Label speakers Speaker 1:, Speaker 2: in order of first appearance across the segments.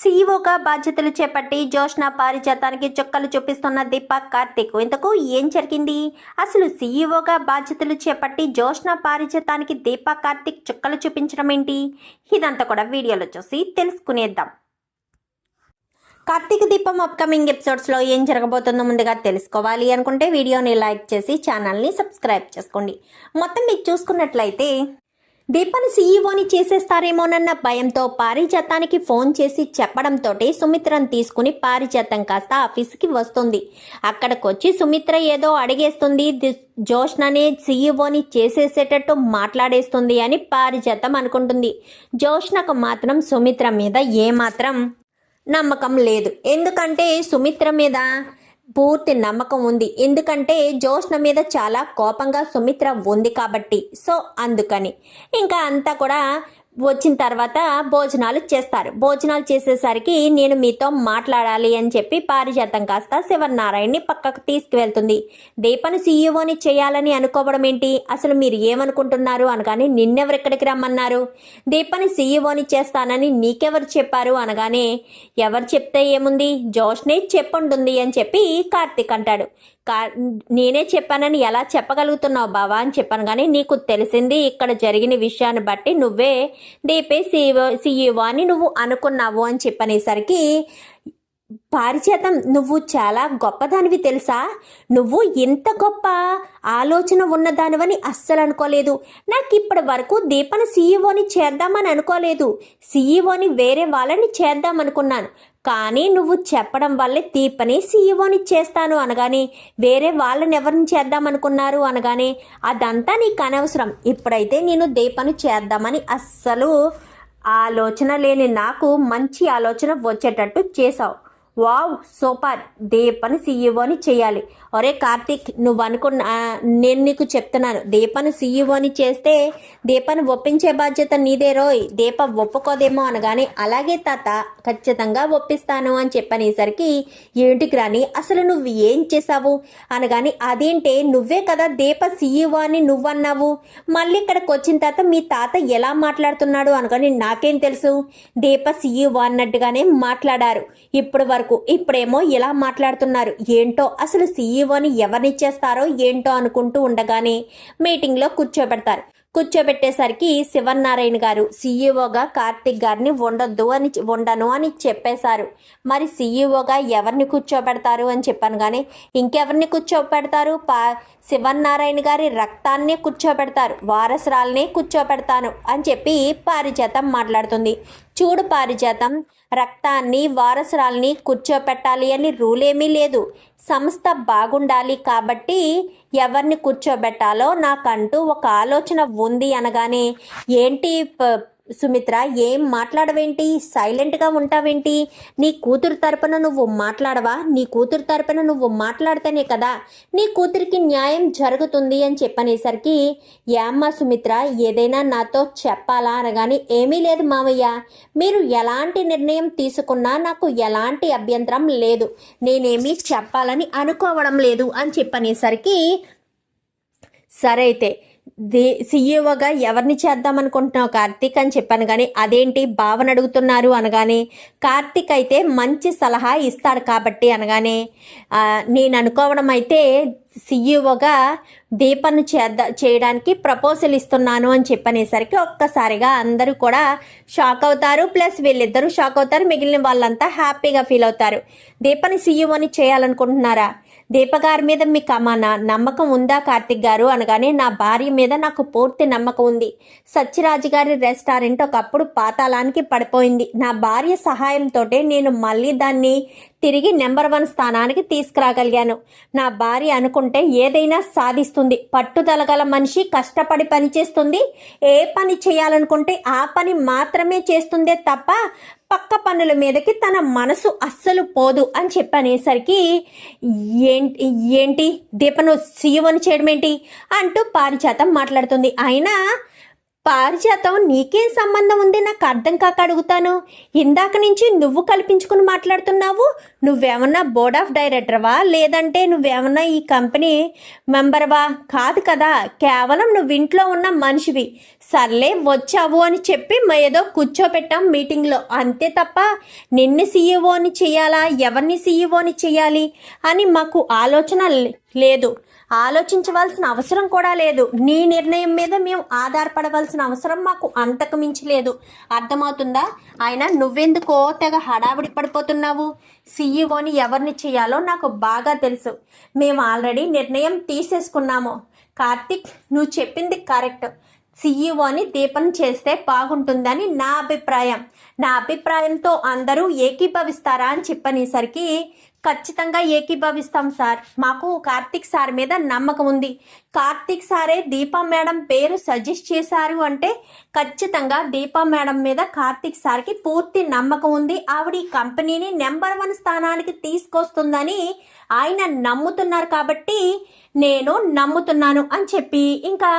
Speaker 1: సీఈఓగా బాధ్యతలు చేపట్టి జోష్న పారిజాతానికి చుక్కలు చూపిస్తున్న దీపక్ కార్తిక్. ఇంతకు ఏం జరిగింది? అసలు సీఈఓగా బాధ్యతలు చేపట్టి జోష్న పారిజాతానికి దీపక్ కార్తిక్ చుక్కలు చూపించడం ఏంటి? ఇదంతా కూడా వీడియోలో చూసి తెలుసుకునేద్దాం. కార్తీక దీపం అప్కమింగ్ ఎపిసోడ్స్లో ఏం జరగబోతుందో ముందుగా తెలుసుకోవాలి అనుకుంటే వీడియోని లైక్ చేసి ఛానల్ని సబ్స్క్రైబ్ చేసుకోండి. మొత్తం మీకు చూసుకున్నట్లయితే దీపాన్ని సీఈఓని చేసేస్తారేమోనన్న భయంతో పారిజాతానికి ఫోన్ చేసి చెప్పడంతో సుమిత్రను తీసుకుని పారిజాతం కాస్త ఆఫీస్కి వస్తుంది. అక్కడికి వచ్చి సుమిత్ర ఏదో అడిగేస్తుంది, జోష్ననే సీఈఓని చేసేసేటట్టు మాట్లాడేస్తుంది అని పారిజాతం అనుకుంటుంది. జోష్నకు మాత్రం సుమిత్ర మీద ఏమాత్రం నమ్మకం లేదు. ఎందుకంటే సుమిత్ర మీద పూర్తి నమ్మకం ఉంది. ఎందుకంటే జోష్న మీద చాలా కోపంగా సుమిత్ర ఉంది కాబట్టి. సో అందుకని ఇంకా అంతా కూడా వచ్చిన తర్వాత భోజనాలు చేస్తారు. భోజనాలు చేసేసరికి నేను మీతో మాట్లాడాలి అని చెప్పి పారిజాతం కాస్త శివనారాయణని పక్కకు తీసుకువెళ్తుంది. దీపను సీఈఓని చేయాలని అనుకోవడం ఏంటి? అసలు మీరు ఏమనుకుంటున్నారు అనగానే నిన్నెవరు ఇక్కడికి రమ్మన్నారు? దీపని సీఈఓని చేస్తానని నీకెవరు చెప్పారు అనగానే ఎవరు చెప్తే ఏముంది, జోష్నే చెప్పుంటుంది అని చెప్పి కార్తీక్ అంటాడు. నేనే చెప్పానని ఎలా చెప్పగలుగుతున్నావు బావా అని చెప్పాను, కానీ నీకు తెలిసింది ఇక్కడ జరిగిన విషయాన్ని బట్టి నువ్వే దీపే సీఈఓ అని నువ్వు అనుకున్నావు అని చెప్పనేసరికి పారిజాతం నువ్వు చాలా గొప్పదానివి తెలుసా, నువ్వు ఇంత గొప్ప ఆలోచన ఉన్నదానివని అస్సలు అనుకోలేదు. నాకు ఇప్పటి వరకు దీపను సీఈఓని చేద్దామని అనుకోలేదు, సీఈఓని వేరే వాళ్ళని చేద్దామనుకున్నాను. కానీ నువ్వు చెప్పడం వల్లే దీపని సీఈఓని చేస్తాను అనగానే వేరే వాళ్ళని ఎవరిని చేద్దామనుకున్నారు అనగానే అదంతా నీకు అనవసరం, ఇప్పుడైతే నేను దీపను చేద్దామని అస్సలు ఆలోచన లేని నాకు మంచి ఆలోచన వచ్చేటట్టు చేసావు. వావ్ సూపర్, దీపని సీఈఓని చేయాలి. ఒరే కార్తీక్, నువ్వు అనుకున్న నేను నీకు చెప్తున్నాను, దీపను సీఈఓని చేస్తే దీపను ఒప్పించే బాధ్యత నీదే రోయ్. దీప ఒప్పుకోదేమో అనగానే అలాగే తాత, ఖచ్చితంగా ఒప్పిస్తాను అని చెప్పనేసరికి ఏంటికి రాని అసలు నువ్వు ఏం చేసావు అనగానే అదేంటే నువ్వే కదా దీప సీఈఓ అని నువ్వన్నావు, మళ్ళీ ఇక్కడికి వచ్చిన తర్వాత మీ తాత ఎలా మాట్లాడుతున్నాడు అనగానే నాకేం తెలుసు, దీప సీఈఓ అన్నట్టుగానే మాట్లాడారు ఇప్పటి వరకు, ఇప్పుడేమో ఇలా మాట్లాడుతున్నారు. ఏంటో అసలు సీఈఓని ఎవరినిచ్చేస్తారో ఏంటో అనుకుంటూ ఉండగానే మీటింగ్లో కూర్చోబెడతారు. కూర్చోబెట్టేసరికి శివనారాయణ గారు సీఈఓగా కార్తిక్ గారిని ఉండను అని చెప్పేశారు. మరి సీఈఓగా ఎవరిని కూర్చోబెడతారు అని చెప్పాను, కానీ ఇంకెవరిని కూర్చోబెడతారు? శివనారాయణ గారి రక్తాన్నే కూర్చోబెడతారు, వారసురాలనే కూర్చోబెడతాను అని చెప్పి పారిజాతం మాట్లాడుతుంది. చూడు పారిజాతం, రక్తాన్ని వారసురాల్ని కూర్చోపెట్టాలి అని రూల్ ఏమీ లేదు, సంస్థ బాగుండాలి కాబట్టి ఎవరిని కూర్చోబెట్టాలో నాకంటూ ఒక ఆలోచన ఉంది అనగానే ఏంటి సుమిత్ర, ఏం మాట్లాడవేంటి, సైలెంట్గా ఉంటావేంటి? నీ కూతురు తరపున నువ్వు మాట్లాడవా? నీ కూతురు తరపున నువ్వు మాట్లాడితేనే కదా నీ కూతురికి న్యాయం జరుగుతుంది అని చెప్పనేసరికి ఏమ్మా సుమిత్ర, ఏదైనా నాతో చెప్పాలా అనగానే ఏమీ లేదు మావయ్య, మీరు ఎలాంటి నిర్ణయం తీసుకున్నా నాకు ఎలాంటి అభ్యంతరం లేదు, నేనేమీ చెప్పాలని అనుకోవడం లేదు అని చెప్పనేసరికి సరే అయితే సీఈఓగా ఎవరిని చేద్దామనుకుంటున్నావు కార్తీక్ అని చెప్పాను, కానీ అదేంటి భావన అడుగుతున్నారు అనగానే కార్తీక్ అయితే మంచి సలహా ఇస్తాడు కాబట్టి అనగానే నేను అనుకోవడం అయితే సీఈఓగా దీపను చేయడానికి ప్రపోజల్ ఇస్తున్నాను అని చెప్పనేసరికి ఒక్కసారిగా అందరూ కూడా షాక్ అవుతారు. ప్లస్ వీళ్ళిద్దరూ షాక్ అవుతారు, మిగిలిన వాళ్ళంతా హ్యాపీగా ఫీల్ అవుతారు. దీపని సీఈఓని చేయాలనుకుంటున్నారా? దీప గారి మీద మీకు నమ్మకం ఉందా కార్తిక్ గారు అనగానే నా భార్య మీద నాకు పూర్తి నమ్మకం ఉంది. సత్యరాజు గారి రెస్టారెంట్ ఒకప్పుడు పాతాళానికి పడిపోయింది, నా భార్య సహాయంతో నేను మళ్ళీ దాన్ని తిరిగి నెంబర్ 1 స్థానానికి తీసుకురాగలిగాను. నా భార్య అనుకుంటే ఏదైనా సాధిస్తుంది, పట్టుదల గల మనిషి, కష్టపడి పని చేస్తుంది, ఏ పని చేయాలనుకుంటే ఆ పని మాత్రమే చేస్తుందే తప్ప పక్క పనుల మీదకి తన మనసు అస్సలు పోదు అని చెప్పనేసరికి ఏంటి దీపను సీఈఓని చేయడం ఏంటి అంటూ పారిజాతం మాట్లాడుతుంది. అయినా పారిజాతం నీకేం సంబంధం ఉంది నాకు అర్థం కాక అడుగుతాను. ఇందాక నుంచి నువ్వు కల్పించుకుని మాట్లాడుతున్నావు. నువ్వేమన్నా బోర్డ్ ఆఫ్ డైరెక్టర్వా, లేదంటే నువ్వేమన్నా ఈ కంపెనీ మెంబర్వా? కాదు కదా, కేవలం నువ్వు ఇంట్లో ఉన్న మనిషివి. సర్లే వచ్చావు అని చెప్పి ఏదో కూర్చోపెట్టాం మీటింగ్లో, అంతే తప్ప నిన్ను సీఈఓని చేయాలా, ఎవరిని సీఈఓని చేయాలి అని మాకు ఆలోచన లేదు. ఆలోచించవలసిన అవసరం కూడా లేదు. నీ నిర్ణయం మీద మేము ఆధారపడవలసిన అవసరం మాకు అంతకు మించి లేదు. అర్థమవుతుందా? ఆయన నువ్వెందుకో తెగ హడావిడి పడిపోతున్నావు. సీఈఓని ఎవరిని చేయాలో నాకు బాగా తెలుసు. మేము ఆల్రెడీ నిర్ణయం తీసేసుకున్నాము. కార్తిక్, నువ్వు చెప్పింది కరెక్ట్. సీఈఓని దీపం చేస్తే బాగుంటుందని నా అభిప్రాయం. నా అభిప్రాయంతో అందరూ ఏకీభవిస్తారా అని చెప్పనేసరికి ఖచ్చితంగా ఏకీభవిస్తాం సార్. మాకు కార్తిక్ సార్ మీద నమ్మకం ఉంది. కార్తిక్ సారే దీపా మేడం పేరు సజెస్ట్ చేశారు అంటే ఖచ్చితంగా దీపా మేడం మీద కార్తిక్ సార్కి పూర్తి నమ్మకం ఉంది. ఆవిడ ఈ కంపెనీని నెంబర్ 1 స్థానానికి తీసుకొస్తుందని ఆయన నమ్ముతున్నారు కాబట్టి నేను నమ్ముతున్నాను అని చెప్పి ఇంకా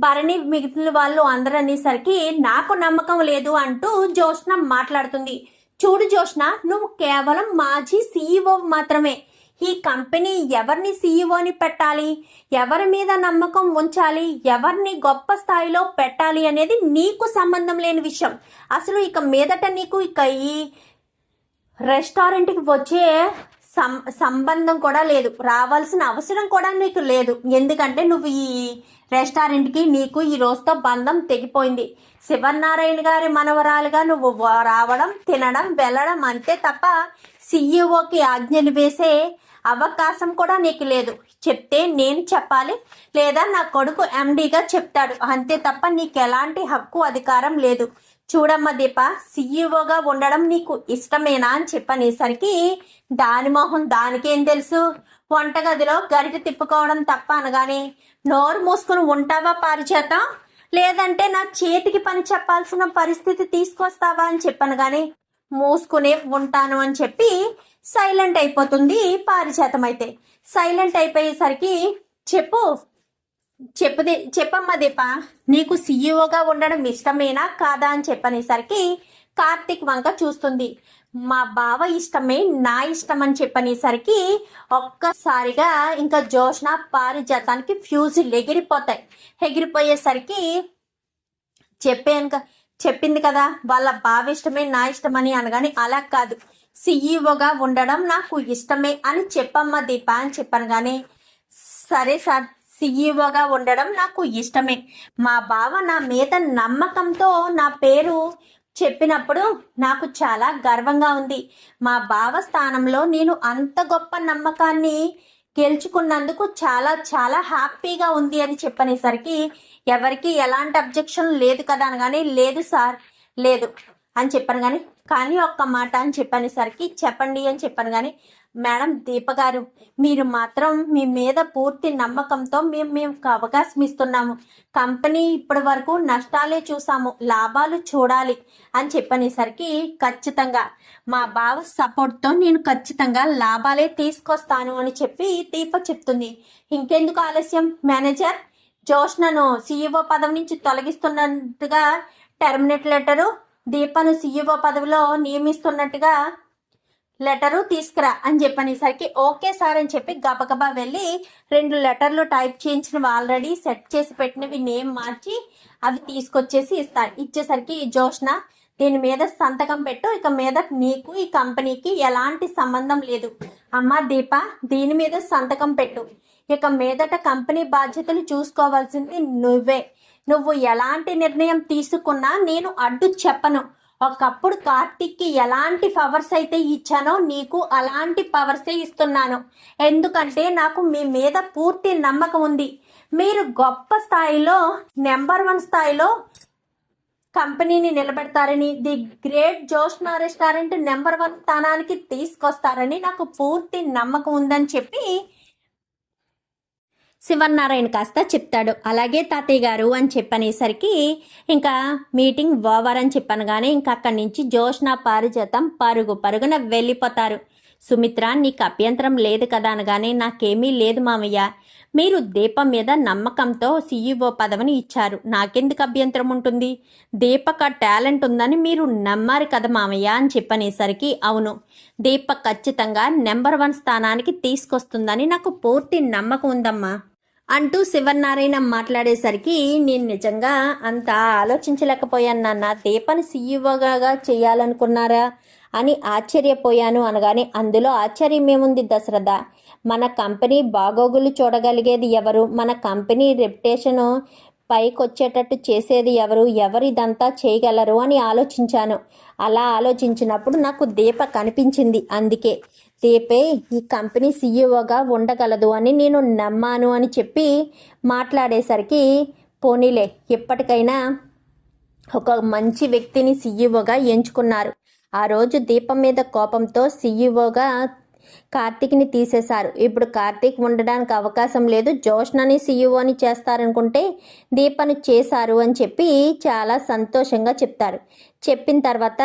Speaker 1: భరణి మిగిలిన వాళ్ళు అందరూ అనేసరికి నాకు నమ్మకం లేదు అంటూ జోష్న మాట్లాడుతుంది. చూడు జోష్న, నువ్వు కేవలం మాజీ సీఈఓ మాత్రమే. ఈ కంపెనీ ఎవరిని సీఈఓని పెట్టాలి, ఎవరి మీద నమ్మకం ఉంచాలి, ఎవరిని గొప్ప స్థాయిలో పెట్టాలి అనేది నీకు సంబంధం లేని విషయం. అసలు ఇక మీదట నీకు ఇక ఈ రెస్టారెంట్కి వచ్చే సంబంధం కూడా లేదు, రావాల్సిన అవసరం కూడా నీకు లేదు. ఎందుకంటే నువ్వు ఈ రెస్టారెంట్కి నీకు ఈ రోజుతో బంధం తెగిపోయింది. శివనారాయణ గారి మనవరాలుగా నువ్వు రావడం, తినడం, వెళ్ళడం అంతే తప్ప సీఈఓకి ఆజ్ఞలు వేసే అవకాశం కూడా నీకు లేదు. చెప్తే నేను చెప్పాలి, లేదా నా కొడుకు ఎండీగా చెప్తాడు, అంతే తప్ప నీకు ఎలాంటి హక్కు అధికారం లేదు. చూడమ్మ దీప, సీఈఓగా ఉండడం నీకు ఇష్టమేనా అని చెప్పనేసరికి దాని మొహం దానికేం తెలుసు, వంటగదిలో గరిట తిప్పుకోవడం తప్ప అనగానే నోరు మూసుకుని ఉంటావా పారిజాతం, లేదంటే నా చేతికి పని చెప్పాల్సిన పరిస్థితి తీసుకొస్తావా అని చెప్పాను. కానీ మూసుకునే ఉంటాను అని చెప్పి సైలెంట్ అయిపోతుంది పారిజాతం. అయితే సైలెంట్ అయిపోయేసరికి చెప్పమ్మా దీప, నీకు సీఈఓగా ఉండడం ఇష్టమేనా కాదా అని చెప్పనేసరికి కార్తిక్ వంక చూస్తుంది. మా బావ ఇష్టమే, నా ఇష్టం అని చెప్పనేసరికి ఒక్కసారిగా ఇంకా జోష్న పారిజాతానికి ఫ్యూజులు ఎగిరిపోయేసరికి చెప్పింది కదా వాళ్ళ బావ ఇష్టమే నా ఇష్టమని అనగానే, అలా కాదు, సీఈఓగా ఉండడం నాకు ఇష్టమే అని చెప్పమ్మా దీప అని చెప్పాను. కానీ సరే సార్, సీఈఓగా ఉండడం నాకు ఇష్టమే. మా బావ నా మీద నమ్మకంతో నా పేరు చెప్పినప్పుడు నాకు చాలా గర్వంగా ఉంది. మా బావ స్థానంలో నేను అంత గొప్ప నమ్మకాన్ని గెలుచుకున్నందుకు చాలా చాలా హ్యాపీగా ఉంది అని చెప్పనేసరికి ఎవరికి ఎలాంటి అబ్జెక్షన్ లేదు కదా అనగానే, లేదు సార్ లేదు అని చెప్పాను. కానీ ఒక్క మాట అని చెప్పనేసరికి చెప్పండి అని చెప్పాను. కానీ మేడం దీప గారు, మీరు మాత్రం మీ మీద పూర్తి నమ్మకంతో మేము అవకాశం ఇస్తున్నాము. కంపెనీ ఇప్పటి వరకు నష్టాలే చూసాము, లాభాలు చూడాలి అని చెప్పనేసరికి ఖచ్చితంగా మా బావ సపోర్ట్తో నేను ఖచ్చితంగా లాభాలే తీసుకొస్తాను అని చెప్పి దీప చెప్తుంది. ఇంకెందుకు ఆలస్యం, మేనేజర్ జోష్నను సీఈఓ పదవి నుంచి తొలగిస్తున్నట్టుగా టెర్మినేట్ లెటరు, దీపను సీఈఓ పదవిలో నియమిస్తున్నట్టుగా లెటరు తీసుకురా అని చెప్పనేసరికి ఓకే సార్ అని చెప్పి గబగబా వెళ్ళి 2 లెటర్లు టైప్ చేయించినవి ఆల్రెడీ సెట్ చేసి పెట్టినవి నేమ్ మార్చి అవి తీసుకొచ్చేసి ఇచ్చేసరికి జోష్న, దీని మీద సంతకం పెట్టు, ఇక మీద నీకు ఈ కంపెనీకి ఎలాంటి సంబంధం లేదు. అమ్మ దీప, దీని మీద సంతకం పెట్టు. ఇక మీదట కంపెనీ బాధ్యతలు చూసుకోవాల్సింది నువ్వే. నువ్వు ఎలాంటి నిర్ణయం తీసుకున్నా నేను అడ్డు చెప్పను. ఒకప్పుడు కార్తిక్కి ఎలాంటి పవర్స్ అయితే ఇచ్చానో నీకు అలాంటి పవర్సే ఇస్తున్నాను. ఎందుకంటే నాకు మీ మీద పూర్తి నమ్మకం ఉంది. మీరు గొప్ప స్థాయిలో నెంబర్ 1 స్థాయిలో కంపెనీని నిలబెడతారని, the great Joshna restaurant number 1 స్థానానికి తీసుకొస్తారని నాకు పూర్తి నమ్మకం ఉందని చెప్పి శివనారాయణ కాస్త చెప్తాడు. అలాగే తాతయ్య గారు అని చెప్పనేసరికి ఇంకా మీటింగ్ ఓవర్ అని చెప్పాను. కానీ ఇంకా అక్కడి నుంచి జోష్న పారిజాతం పరుగున వెళ్ళిపోతారు. సుమిత్ర నీకు అభ్యంతరం లేదు కదా అనగానే నాకేమీ లేదు మామయ్య, మీరు దీపం మీద నమ్మకంతో సీఈఓ పదవిని ఇచ్చారు, నాకెందుకు అభ్యంతరం ఉంటుంది, దీపక్ ఆ టాలెంట్ ఉందని మీరు నమ్మారు కదా మామయ్య అని చెప్పనేసరికి అవును, దీపక్ ఖచ్చితంగా నెంబర్ 1 స్థానానికి తీసుకొస్తుందని నాకు పూర్తి నమ్మకం ఉందమ్మా అంటూ శివనారాయణ మాట్లాడేసరికి నేను నిజంగా అంత ఆలోచించలేకపోయాను నాన్న, దీపాన్ని సీఈఓగా చేయాలనుకున్నారా అని ఆశ్చర్యపోయాను అనగానే అందులో ఆశ్చర్యం ఏముంది దశరథ, మన కంపెనీ బాగోగులు చూడగలిగేది ఎవరు, మన కంపెనీ రెప్యుటేషను పైకి వచ్చేటట్టు చేసేది ఎవరు ఇదంతా చేయగలరు అని ఆలోచించాను. అలా ఆలోచించినప్పుడు నాకు దీప కనిపించింది, అందుకే దీపే ఈ కంపెనీ సీఈఓగా ఉండగలదు అని నేను నమ్మాను అని చెప్పి మాట్లాడేసరికి పోనీలే ఇప్పటికైనా ఒక మంచి వ్యక్తిని సీఈఓగా ఎంచుకున్నారు. ఆ రోజు దీపం మీద కోపంతో సీఈఓగా కార్తీక్ని తీసేశారు. ఇప్పుడు కార్తీక్ ఉండడానికి అవకాశం లేదు, జోష్నని సీఈఓని చేస్తారనుకుంటే దీపను చేశారు అని చెప్పి చాలా సంతోషంగా చెప్తారు. చెప్పిన తర్వాత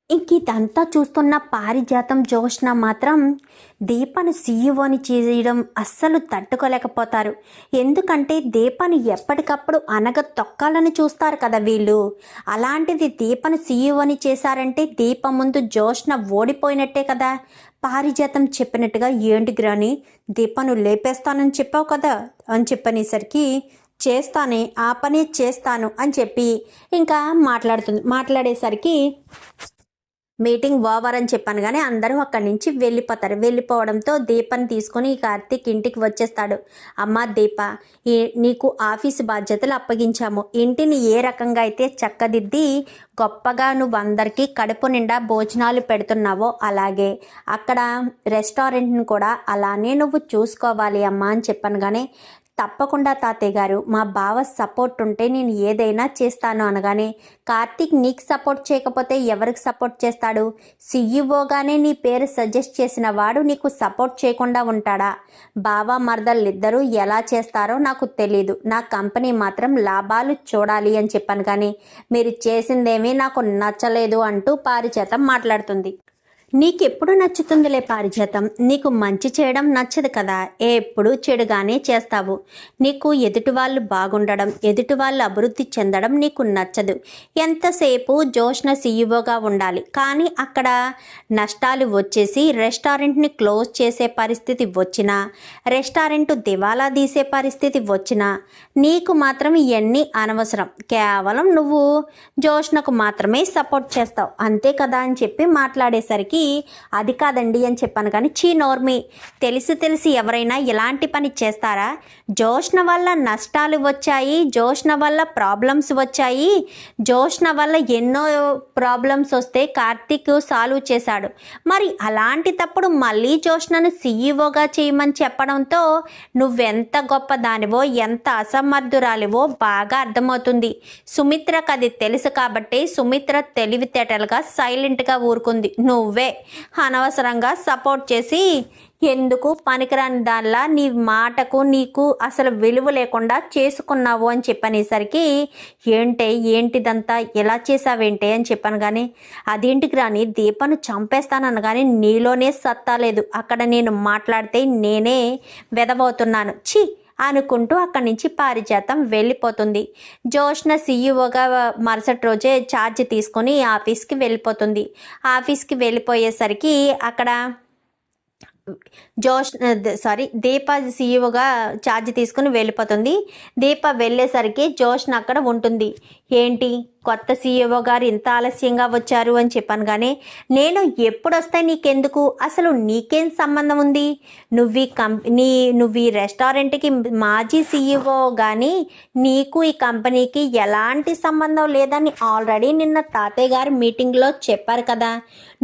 Speaker 1: ఇంక ఇదంతా చూస్తున్న పారిజాతం జోష్న మాత్రం దీపను సీఈఓని చేయడం అస్సలు తట్టుకోలేకపోతారు. ఎందుకంటే దీపను ఎప్పటికప్పుడు తొక్కాలని చూస్తారు కదా వీళ్ళు. అలాంటిది దీపను సీఈఓని చేశారంటే దీప ముందు జోష్న ఓడిపోయినట్టే కదా. పారిజాతం చెప్పినట్టుగా ఏంటి గ్రాని, దీపను లేపేస్తానని చెప్పావు కదా అని చెప్పనేసరికి చేస్తానే, ఆ పని చేస్తాను అని చెప్పి ఇంకా మాట్లాడేసరికి మీటింగ్ ఓవర్ అని చెప్పాను కానీ అందరూ అక్కడి నుంచి వెళ్ళిపోతారు. వెళ్ళిపోవడంతో దీపని తీసుకొని కార్తీక్ ఇంటికి వచ్చేస్తాడు. అమ్మ దీప, నీకు ఆఫీసు బాధ్యతలు అప్పగించాము, ఇంటిని ఏ రకంగా అయితే చక్కదిద్ది గొప్పగా నువ్వు అందరికీ కడుపు నిండా భోజనాలు పెడుతున్నావో అలాగే అక్కడ రెస్టారెంట్ని కూడా అలానే నువ్వు చూసుకోవాలి అమ్మా అని చెప్పాను. కానీ తప్పకుండా తాతయ్య గారు, మా బావ సపోర్ట్ ఉంటే నేను ఏదైనా చేస్తాను అనగానే కార్తీక్ నీకు సపోర్ట్ చేయకపోతే ఎవరికి సపోర్ట్ చేస్తాడు, సీఈఓగానే నీ పేరు సజెస్ట్ చేసిన వాడు నీకు సపోర్ట్ చేయకుండా ఉంటాడా, బావ మరదళ్ళిద్దరూ ఎలా చేస్తారో నాకు తెలీదు, నా కంపెనీ మాత్రం లాభాలు చూడాలి అని చెప్పాను. కానీ మీరు చేసిందేమీ నాకు నచ్చలేదు అంటూ పారిజాతం మాట్లాడుతుంది. నీకెప్పుడు నచ్చుతుందిలే పారిజాతం, నీకు మంచి చేయడం నచ్చదు కదా, ఎప్పుడు చెడుగానే చేస్తావు, నీకు ఎదుటి వాళ్ళు బాగుండడం, ఎదుటి వాళ్ళు అభివృద్ధి చెందడం నీకు నచ్చదు. ఎంతసేపు జోష్న సీఈఓగా ఉండాలి, కానీ అక్కడ నష్టాలు వచ్చేసి రెస్టారెంట్ని క్లోజ్ చేసే పరిస్థితి వచ్చినా, రెస్టారెంట్ దివాలా తీసే పరిస్థితి వచ్చినా నీకు మాత్రం ఇవన్నీ అనవసరం, కేవలం నువ్వు జోష్నకు మాత్రమే సపోర్ట్ చేస్తావు అంతే కదా అని చెప్పి మాట్లాడేసరికి అది కాదండి అని చెప్పాను. కానీ నోర్మి, తెలిసి ఎవరైనా ఇలాంటి పని చేస్తారా, జోష్న వల్ల నష్టాలు వచ్చాయి, జోష్న వల్ల ప్రాబ్లమ్స్ వచ్చాయి, జోష్న వల్ల ఎన్నో ప్రాబ్లమ్స్ వస్తే కార్తీక్ సాల్వ్ చేశాడు, మరి అలాంటి తప్పుడు మళ్ళీ జోష్నను సీఈఓగా చేయమని చెప్పడంతో నువ్వెంత గొప్ప దానివో ఎంత అసమర్థురాలివో బాగా అర్థమవుతుంది. సుమిత్రకు అది తెలుసు కాబట్టి సుమిత్ర తెలివితేటలుగా సైలెంట్గా ఊరుకుంది. నువ్వే అనవసరంగా సపోర్ట్ చేసి ఎందుకు పనికిరాని దానిలా నీ మాటకు నీకు అసలు విలువ లేకుండా చేసుకున్నావు అని చెప్పనేసరికి ఏంటిదంతా ఎలా చేసావేంటి అని చెప్పాను. కానీ అదేంటికి రాని దీపను చంపేస్తానని నీలోనే సత్తా లేదు, అక్కడ నేను మాట్లాడితే నేనే వెదబోతున్నాను ఛీ అనుకుంటూ అక్కడి నుంచి పారిజాతం వెళ్ళిపోతుంది. జోష్న సీఈఓగా మరుసటి రోజే ఛార్జ్ తీసుకొని ఆఫీస్కి వెళ్ళిపోతుంది. ఆఫీస్కి వెళ్ళిపోయేసరికి అక్కడ దీప సీఈఓగా ఛార్జ్ తీసుకుని వెళ్ళిపోతుంది. దీప వెళ్ళేసరికి జోష్న అక్కడ ఉంటుంది. ఏంటి కొత్త సీఈఓ గారు ఇంత ఆలస్యంగా వచ్చారు అని చెప్పాను. కానీ నేను ఎప్పుడు వస్తే నీకెందుకు, అసలు నీకేం సంబంధం ఉంది, నువ్వు ఈ రెస్టారెంట్కి మాజీ సీఈఓ కానీ నీకు ఈ కంపెనీకి ఎలాంటి సంబంధం లేదని ఆల్రెడీ నిన్న తాతయ్య గారు మీటింగ్లో చెప్పారు కదా,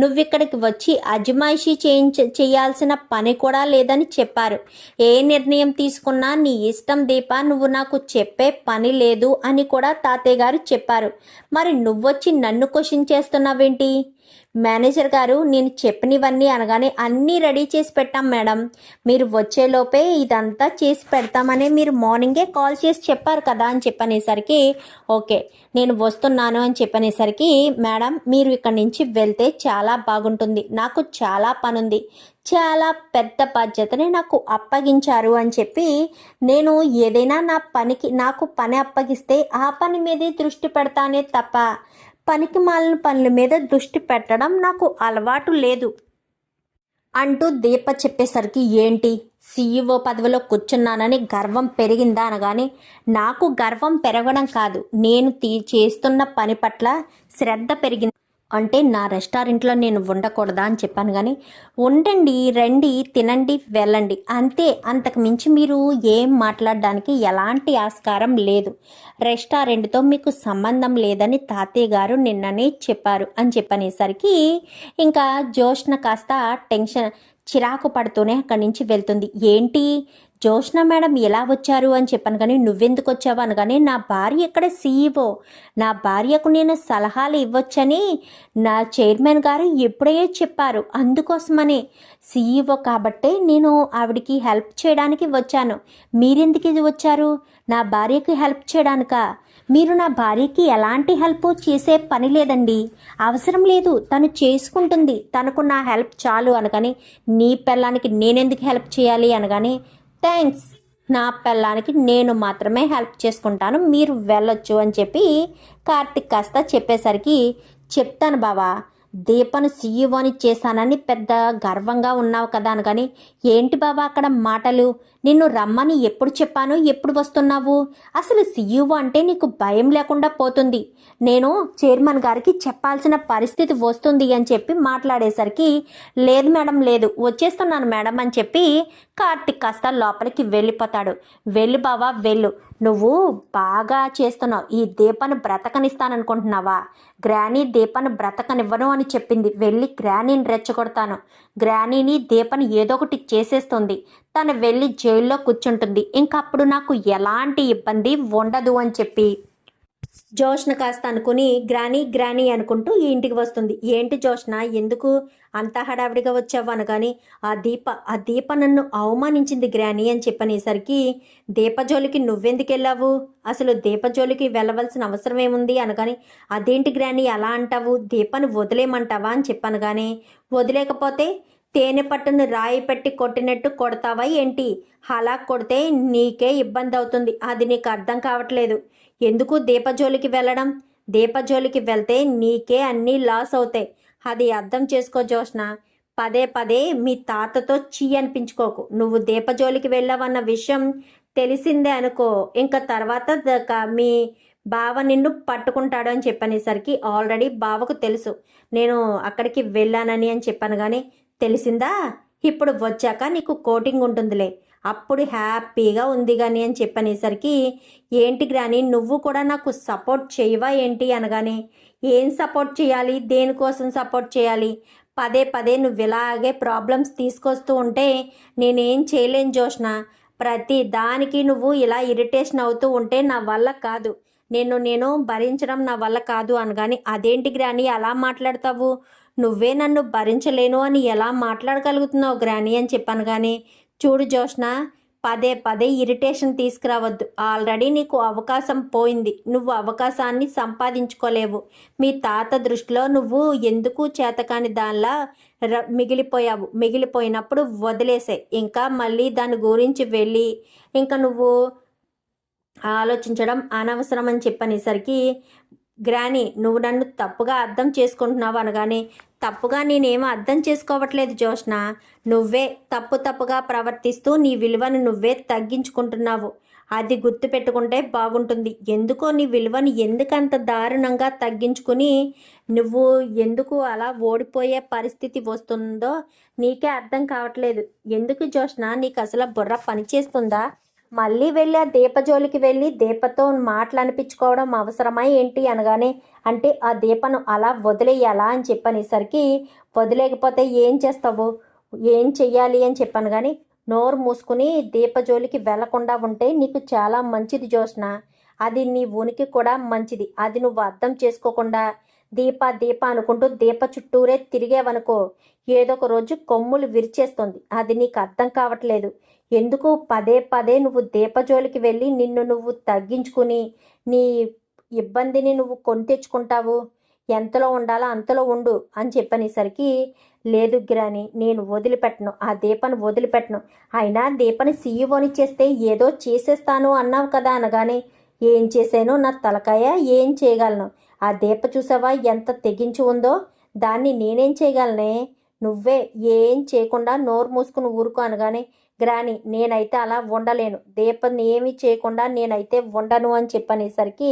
Speaker 1: నువ్వు ఇక్కడికి వచ్చి అజమాయిషీ చేయాల్సిన పని కూడా లేదని చెప్పారు. ఏ నిర్ణయం తీసుకున్నా నీ ఇష్టం దీప, నువ్వు నాకు చెప్పే పని లేదు అని కూడా తాతయ్య గారు చెప్పారు. మరి నువ్వొచ్చి నన్ను క్వశ్చన్ చేస్తున్నావేంటి, మేనేజర్ గారు నేను చెప్పినవన్నీ అనగానే అన్నీ రెడీ చేసి పెట్టాం మేడం, మీరు వచ్చేలోపే ఇదంతా చేసి పెడతామని మీరు మార్నింగే కాల్ చేసి చెప్పారు కదా అని చెప్పనేసరికి ఓకే నేను వస్తున్నాను అని చెప్పనేసరికి మేడం మీరు ఇక్కడి నుంచి వెళ్తే చాలా బాగుంటుంది, నాకు చాలా పనుంది, చాలా పెద్ద బాధ్యతని నాకు అప్పగించారు అని చెప్పి నేను ఏదైనా నాకు పని అప్పగిస్తే ఆ పని మీదే దృష్టి పెడతానే తప్ప పనికి మాలిన పనుల మీద దృష్టి పెట్టడం నాకు అలవాటు లేదు అంటూ దీప చెప్పేసరికి ఏంటి సీఈఓ పదవిలో కూర్చున్నానని గర్వం పెరిగిందా అనగానే నాకు గర్వం పెరగడం కాదు, నేను చేస్తున్న పని పట్ల శ్రద్ధ పెరిగింది. అంటే నా రెస్టారెంట్లో నేను ఉండకూడదా అని చెప్పాను కానీ ఉండండి, రండి, తినండి, వెళ్ళండి అంతే, అంతకు మించి మీరు ఏం మాట్లాడడానికి ఎలాంటి ఆస్కారం లేదు, రెస్టారెంట్తో మీకు సంబంధం లేదని తాతయ్య గారు నిన్ననే చెప్పారు అని చెప్పనేసరికి ఇంకా జోష్న కాస్త టెన్షన్ చిరాకు పడుతూనే అక్కడి నుంచి వెళ్తుంది. ఏంటి జోష్న మేడం ఎలా వచ్చారు అని చెప్పాను కానీ నువ్వెందుకు వచ్చావు అనగానే నా భార్య ఇక్కడ సీఈఓ, నా భార్యకు నేను సలహాలు ఇవ్వచ్చని నా చైర్మన్ గారు ఎప్పుడే చెప్పారు, అందుకోసమని సీఈఓ కాబట్టే నేను ఆవిడికి హెల్ప్ చేయడానికి వచ్చాను, మీరెందుకు వచ్చారు నా భార్యకి హెల్ప్ చేయడానికా, మీరు నా భార్యకి ఎలాంటి హెల్ప్ చేసే పని లేదండి, అవసరం లేదు, తను చేసుకుంటుంది, తనకు నా హెల్ప్ చాలు అనగానే నీ పిల్లానికి నేనెందుకు హెల్ప్ చేయాలి అనగానే థ్యాంక్స్, నా పిల్లానికి నేను మాత్రమే హెల్ప్ చేసుకుంటాను, మీరు వెళ్ళొచ్చు అని చెప్పి కార్తిక్ కాస్త చెప్పేసరికి చెప్తాను బావా, దీపను సీఈఓని చేశానని పెద్ద గర్వంగా ఉన్నావు కదా అనగాని ఏంటి బాబా అక్కడ మాటలు, నిన్ను రమ్మని ఎప్పుడు చెప్పాను, ఎప్పుడు వస్తున్నావు, అసలు సీఈఓ అంటే నీకు భయం లేకుండా పోతుంది, నేను చైర్మన్ గారికి చెప్పాల్సిన పరిస్థితి వస్తుంది అని చెప్పి మాట్లాడేసరికి లేదు మేడం లేదు వచ్చేస్తున్నాను మేడం అని చెప్పి కార్తిక్ కాస్త లోపలికి వెళ్ళిపోతాడు. వెళ్ళు బావా వెళ్ళు, నువ్వు బాగా చేస్తున్నావు, ఈ దీపను బ్రతకనిస్తాననుకుంటున్నావా, గ్రానీ దీపను బ్రతకనివ్వను అని చెప్పింది, వెళ్ళి గ్రానీని రెచ్చగొడతాను, గ్రానీని దీపని ఏదో ఒకటి చేసేస్తుంది, తను వెళ్ళి జైల్లో కూర్చుంటుంది, ఇంకప్పుడు నాకు ఎలాంటి ఇబ్బంది ఉండదు అని చెప్పి జోష్న కాస్త అనుకుని గ్రానీ గ్రానీ అనుకుంటూ ఈ ఇంటికి వస్తుంది. ఏంటి జోష్న ఎందుకు అంత హడావిడిగా వచ్చావు అనగాని ఆ దీప నన్ను అవమానించింది గ్రానీ అని చెప్పనేసరికి దీపజోలికి నువ్వెందుకు వెళ్ళావు, అసలు దీపజోలికి వెళ్ళవలసిన అవసరం ఏముంది అనగాని అదేంటి గ్రానీ అలా అంటావు, దీపని వదిలేయమంటావా అని చెప్పనగానే వదిలేకపోతే తేనె పట్టును రాయి పెట్టి కొట్టినట్టు కొడతావా ఏంటి, అలా కొడితే నీకే ఇబ్బంది అవుతుంది, అది నీకు అర్థం కావట్లేదు, ఎందుకు దీపజోలికి వెళ్ళడం, దీపజోలికి వెళ్తే నీకే అన్నీ లాస్ అవుతాయి, అది అర్థం చేసుకో జోష్న, పదే పదే మీ తాతతో చీ అనిపించుకోకు, నువ్వు దీపజోలికి వెళ్ళావన్న విషయం తెలిసిందే అనుకో, ఇంకా తర్వాత మీ బావ నిన్ను పట్టుకుంటాడు అని చెప్పనేసరికి ఆల్రెడీ బావకు తెలుసు నేను అక్కడికి వెళ్ళానని అని చెప్పాను కానీ తెలిసిందా, ఇప్పుడు వచ్చాక నీకు కోటింగ్ ఉంటుందిలే, అప్పుడు హ్యాపీగా ఉంది కానీ అని చెప్పనేసరికి ఏంటి గ్రాని నువ్వు కూడా నాకు సపోర్ట్ చేయవా ఏంటి అనగానే ఏం సపోర్ట్ చేయాలి, దేనికోసం సపోర్ట్ చేయాలి, పదే పదే నువ్వు ఇలాగే ప్రాబ్లమ్స్ తీసుకొస్తూ ఉంటే నేనేం చేయలేను జోష్న, ప్రతి దానికి నువ్వు ఇలా ఇరిటేషన్ అవుతూ ఉంటే నా వల్ల కాదు, నేను భరించడం నా వల్ల కాదు అనగాని అదేంటి గ్రాని అలా మాట్లాడతావు, నువ్వే నన్ను భరించలేను అని ఎలా మాట్లాడగలుగుతున్నావు గ్రాని అని చెప్పాను కానీ చూడు జోష్న పదే పదే ఇరిటేషన్ తీసుకురావద్దు, ఆల్రెడీ నీకు అవకాశం పోయింది, నువ్వు అవకాశాన్ని సంపాదించుకోలేవు, మీ తాత దృష్టిలో నువ్వు ఎందుకు చేతకాని దానిలా మిగిలిపోయినప్పుడు వదిలేసే, ఇంకా మళ్ళీ దాని గురించి వెళ్ళి ఇంకా నువ్వు ఆలోచించడం అనవసరం అని చెప్పనేసరికి గ్రాని నువ్వు నన్ను తప్పుగా అర్థం చేసుకుంటున్నావు అనగానే తప్పుగా నేనేమో అర్థం చేసుకోవట్లేదు జోష్న, నువ్వే తప్పుగా ప్రవర్తిస్తూ నీ విలువను నువ్వే తగ్గించుకుంటున్నావు, అది గుర్తుపెట్టుకుంటే బాగుంటుంది, ఎందుకో నీ విలువను ఎందుకంత దారుణంగా తగ్గించుకుని నువ్వు ఎందుకు అలా ఓడిపోయే పరిస్థితి వస్తుందో నీకే అర్థం కావట్లేదు, ఎందుకు జోష్న నీకు అసలు బుర్ర పనిచేస్తుందా, మళ్ళీ వెళ్ళి ఆ దీపజోలికి వెళ్ళి దీపతో మాటలు అనిపించుకోవడం అవసరమా ఏంటి అనగానే అంటే ఆ దీపను అలా వదిలేయాలా అని చెప్పనేసరికి వదిలేకపోతే ఏం చేస్తావు, ఏం చెయ్యాలి అని చెప్పాను కానీ నోరు మూసుకుని దీపజోలికి వెళ్లకుండా ఉంటే నీకు చాలా మంచిది జోష్న, అది నీ ఉనికి కూడా మంచిది, అది నువ్వు అర్థం చేసుకోకుండా దీప దీప అనుకుంటూ దీప చుట్టూరే తిరిగేవనుకో ఏదో ఒక రోజు కొమ్ములు విరిచేస్తుంది. అది నీకు అర్థం కావట్లేదు. ఎందుకు పదే పదే నువ్వు దీప జోలికి వెళ్ళి నిన్ను నువ్వు తగ్గించుకుని నీ ఇబ్బందిని నువ్వు కొని తెచ్చుకుంటావు? ఎంతలో ఉండాలో అంతలో ఉండు అని చెప్పనేసరికి, లేదు గ్రాని, నేను వదిలిపెట్టను, ఆ దీపను వదిలిపెట్టను. అయినా దీపని సీఈఓని చేస్తే ఏదో చేసేస్తాను అన్నావు కదా అనగానే, ఏం చేశాను నా తలకాయ, ఏం చేయగలను? ఆ దీప చూసావా ఎంత తెగించి ఉందో? దాన్ని నేనేం చేయగలనే? నువ్వే ఏం చేయకుండా నోరు మూసుకుని ఊరుకో అనగానే, గ్రాని నేనైతే అలా ఉండలేను, దీపని ఏమీ చేయకుండా నేనైతే ఉండను అని చెప్పనేసరికి,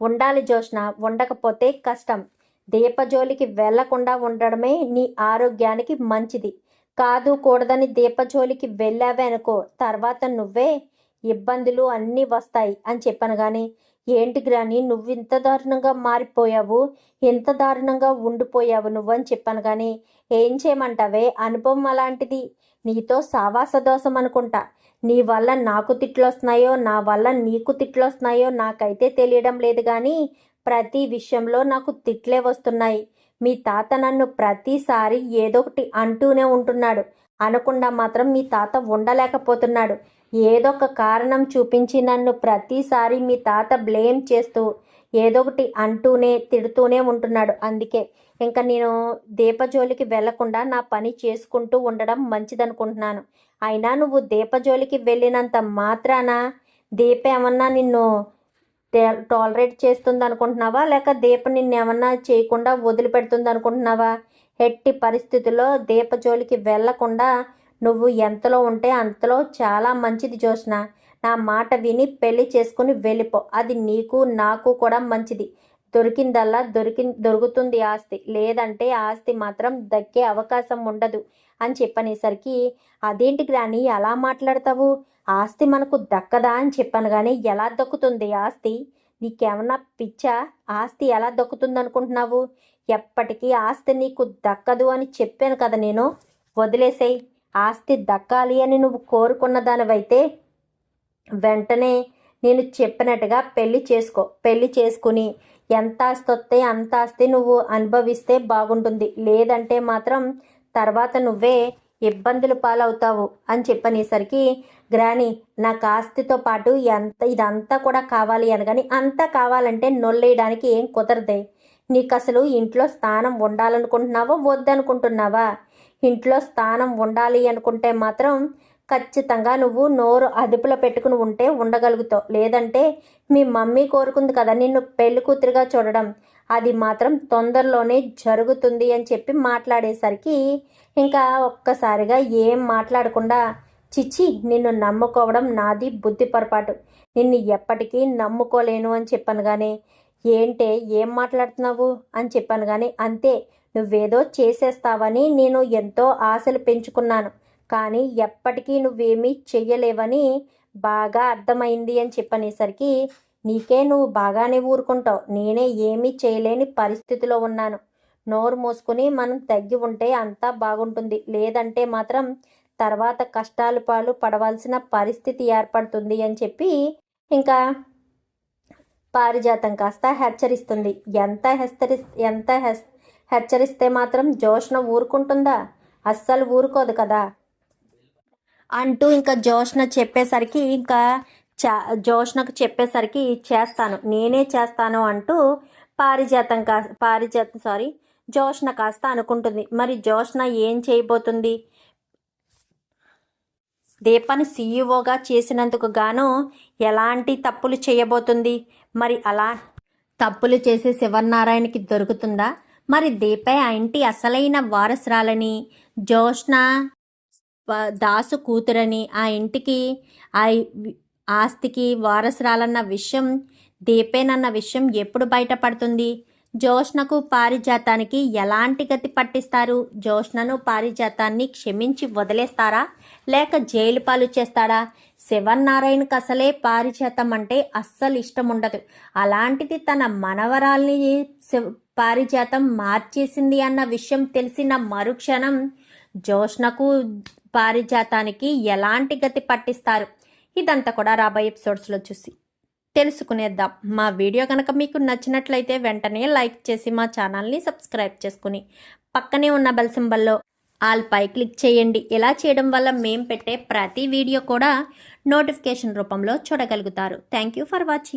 Speaker 1: ఉండాలి జోష్న, ఉండకపోతే కష్టం. దీపజోలికి వెళ్లకుండా ఉండడమే నీ ఆరోగ్యానికి మంచిది. కాదు కూడదని దీపజోలికి వెళ్ళావే అనుకో, తర్వాత నువ్వే ఇబ్బందులు అన్నీ వస్తాయి అని చెప్పాను. కానీ ఏంటి గ్రాని నువ్వు ఇంత దారుణంగా మారిపోయావు, ఇంత దారుణంగా ఉండిపోయావు నువ్వని చెప్పాను. కానీ ఏం చేయమంటావే, అనుభవం అలాంటిది. నీతో సావాస దోషం అనుకుంటా. నీ వల్ల నాకు తిట్లు వస్తున్నాయో, నా వల్ల నీకు తిట్లు వస్తున్నాయో నాకైతే తెలియడం లేదు. కానీ ప్రతి విషయంలో నాకు తిట్లే వస్తున్నాయి. మీ తాత నన్ను ప్రతిసారి ఏదో ఒకటి అంటూనే ఉంటున్నాడు. అనకుండా మాత్రం మీ తాత ఉండలేకపోతున్నాడు. ఏదో ఒక కారణం చూపించి నన్ను ప్రతిసారి మీ తాత బ్లేమ్ చేస్తూ ఏదో ఒకటి అంటూనే తిడుతూనే ఉంటున్నాడు. అందుకే ఇంకా నేను దీపజోలికి వెళ్లకుండా నా పని చేసుకుంటూ ఉండడం మంచిదనుకుంటున్నాను. అయినా నువ్వు దీపజోలికి వెళ్ళినంత మాత్రాన దీప ఏమన్నా నిన్ను టాలరేట్ చేస్తుంది అనుకుంటున్నావా, లేక దీప నిన్ను ఏమన్నా చేయకుండా వదిలిపెడుతుంది అనుకుంటున్నావా? ఎట్టి పరిస్థితుల్లో దీప జోలికి వెళ్లకుండా నువ్వు ఎంతలో ఉంటే అంతలో చాలా మంచిది జోష్న. నా మాట విని పెళ్లి చేసుకుని వెళ్ళిపో. అది నీకు నాకు కూడా మంచిది. దొరికిందల్లా దొరుకుతుంది ఆస్తి, లేదంటే ఆస్తి మాత్రం దక్కే అవకాశం ఉండదు అని చెప్పనేసరికి, అదేంటి గ్రాని అలా మాట్లాడతావు? ఆస్తి మనకు దక్కదా అని చెప్పాను. కానీ ఎలా దక్కుతుంది ఆస్తి? నీకేమన్నా పిచ్చా? ఆస్తి ఎలా దక్కుతుంది అనుకుంటున్నావు? ఎప్పటికీ ఆస్తి నీకు దక్కదు అని చెప్పాను కదా నేను. వదిలేసేయి. ఆస్తి దక్కాలి అని నువ్వు కోరుకున్న దానివైతే వెంటనే నేను చెప్పినట్టుగా పెళ్లి చేసుకో. పెళ్లి చేసుకుని ఎంత ఆస్తి వస్తే అంత ఆస్తి నువ్వు అనుభవిస్తే బాగుంటుంది. లేదంటే మాత్రం తర్వాత నువ్వే ఇబ్బందులు పాలవుతావు అని చెప్పనేసరికి, గ్రాని నాకు ఆస్తితో పాటు ఇదంతా కూడా కావాలి అనగాని, అంతా కావాలంటే నొల్లేయడానికి ఏం కుదరదే. నీకు అసలు ఇంట్లో స్థానం ఉండాలనుకుంటున్నావా వద్దనుకుంటున్నావా? ఇంట్లో స్థానం ఉండాలి అనుకుంటే మాత్రం ఖచ్చితంగా నువ్వు నోరు అదుపులో పెట్టుకుని ఉంటే ఉండగలుగుతావు. లేదంటే మీ మమ్మీ కోరుకుంది కదా నిన్ను పెళ్లి కూతురుగా చూడడం, అది మాత్రం తొందరలోనే జరుగుతుంది అని చెప్పి మాట్లాడేసరికి ఇంకా ఒక్కసారిగా ఏం మాట్లాడకుండా, చిచ్చి నిన్ను నమ్ముకోవడం నాది బుద్ధి పొరపాటు, నిన్ను ఎప్పటికీ నమ్ముకోలేను అని చెప్పాను. కానీ ఏంటే ఏం మాట్లాడుతున్నావు అని చెప్పాను. కానీ అంతే, నువ్వేదో చేసేస్తావని నేను ఎంతో ఆశలు పెంచుకున్నాను. కానీ ఎప్పటికీ నువ్వేమీ చెయ్యలేవని బాగా అర్థమైంది అని చెప్పనేసరికి, నీకే నువ్వు బాగానే ఊరుకుంటావు, నేనే ఏమీ చేయలేని పరిస్థితిలో ఉన్నాను. నోరు మూసుకుని మనం తగ్గి ఉంటే అంతా బాగుంటుంది. లేదంటే మాత్రం తర్వాత కష్టాలు పాలు పడవలసిన పరిస్థితి ఏర్పడుతుంది అని చెప్పి ఇంకా పారిజాతం కాస్త హెచ్చరిస్తుంది. ఎంత హెచ్చరిస్తే మాత్రం జోష్న ఊరుకుంటుందా? అస్సలు ఊరుకోదు కదా అంటూ ఇంకా జోష్న చెప్పేసరికి, ఇంకా జోష్నకు చెప్పేసరికి నేనే చేస్తాను అంటూ జోష్న కాస్త అనుకుంటుంది. మరి జోష్న ఏం చేయబోతుంది? దీపాన్ని సీఈఓగా చేసినందుకు గాను ఎలాంటి తప్పులు చేయబోతుంది? మరి అలా తప్పులు చేసే శివనారాయణకి దొరుకుతుందా? మరి దీప ఆ ఇంటి అసలైన వారసురాలని, జోష్న దాసు కూతురని, ఆ ఇంటికి ఆ ఆస్తికి వారసురాలన్న విషయం దీపేనన్న విషయం ఎప్పుడు బయటపడుతుంది? జోష్నకు పారిజాతానికి ఎలాంటి గతి పట్టిస్తారు? జోష్నను పారిజాతాన్ని క్షమించి వదిలేస్తారా, లేక జైలు పాలు చేస్తాడా? శివనారాయణకి అసలే పారిజాతం అంటే అస్సలు ఇష్టం ఉండదు. అలాంటిది తన మనవరాల్ని పారిజాతం మార్చేసింది అన్న విషయం తెలిసిన మరుక్షణం జోష్నకు పారిజాతానికి ఎలాంటి గతి పట్టిస్తారు? ఇదంతా కూడా రాబోయే ఎపిసోడ్స్లో చూసి తెలుసుకునేద్దాం. మా వీడియో కనుక మీకు నచ్చినట్లయితే వెంటనే లైక్ చేసి మా ఛానల్ని సబ్స్క్రైబ్ చేసుకుని పక్కనే ఉన్న బెల్ సింబల్లో ఆల్ పై క్లిక్ చేయండి. ఇలా చేయడం వల్ల మేము పెట్టే ప్రతి వీడియో కూడా నోటిఫికేషన్ రూపంలో చూడగలుగుతారు. Thank you for watching.